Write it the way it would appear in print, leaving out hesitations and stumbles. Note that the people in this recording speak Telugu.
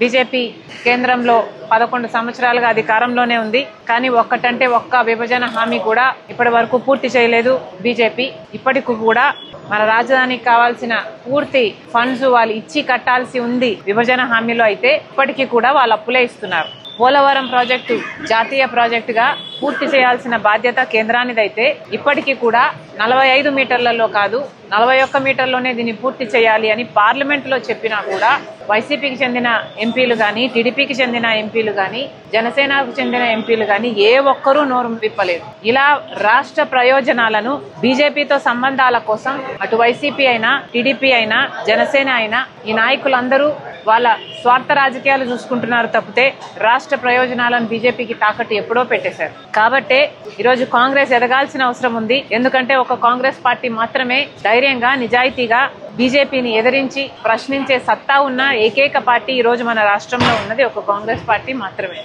బీజేపీ కేంద్రంలో 11 సంవత్సరాలుగా అధికారంలోనే ఉంది. కానీ ఒక్కటంటే ఒక్క విభజన హామీ కూడా ఇప్పటి వరకు పూర్తి చేయలేదు బీజేపీ. ఇప్పటికి కూడా మన రాజధానికి కావాల్సిన పూర్తి ఫండ్స్ వాళ్ళు ఇచ్చి కట్టాల్సి ఉంది విభజన హామీలో. అయితే ఇప్పటికీ కూడా వాళ్ళు అప్పులే ఇస్తున్నారు. పోలవరం ప్రాజెక్టు జాతీయ ప్రాజెక్టుగా పూర్తి చేయాల్సిన బాధ్యత కేంద్రానిదైతే ఇప్పటికీ కూడా 45 మీటర్లలో కాదు 41 మీటర్లోనే దీన్ని పూర్తి చేయాలి అని పార్లమెంట్లో చెప్పినా కూడా వైసీపీకి చెందిన ఎంపీలు కానీ, టీడీపీకి చెందిన ఎంపీలు కానీ, జనసేనకు చెందిన ఎంపీలు కానీ ఏ ఒక్కరూ నోరు విప్పలేదు. ఇలా రాష్ట్ర ప్రయోజనాలను బీజేపీతో సంబంధాల కోసం అటు వైసీపీ అయినా, టీడీపీ అయినా, జనసేన అయినా ఈ నాయకులందరూ వాళ్ళ స్వార్థ రాజకీయాలు చూసుకుంటున్నారు తప్పితే రాష్ట్ర ప్రయోజనాలను బీజేపీకి తాకట్టు ఎప్పుడో పెట్టేశారు. కాబట్టే ఈరోజు కాంగ్రెస్ ఎదగాల్సిన అవసరం ఉంది. ఎందుకంటే ఒక కాంగ్రెస్ పార్టీ మాత్రమే ధైర్యంగా, నిజాయితీగా బీజేపీని ఎదిరించి ప్రశ్నించే సత్తా ఉన్న ఏకైక పార్టీ ఈ రోజు మన రాష్ట్రంలో ఉన్నది ఒక కాంగ్రెస్ పార్టీ మాత్రమే.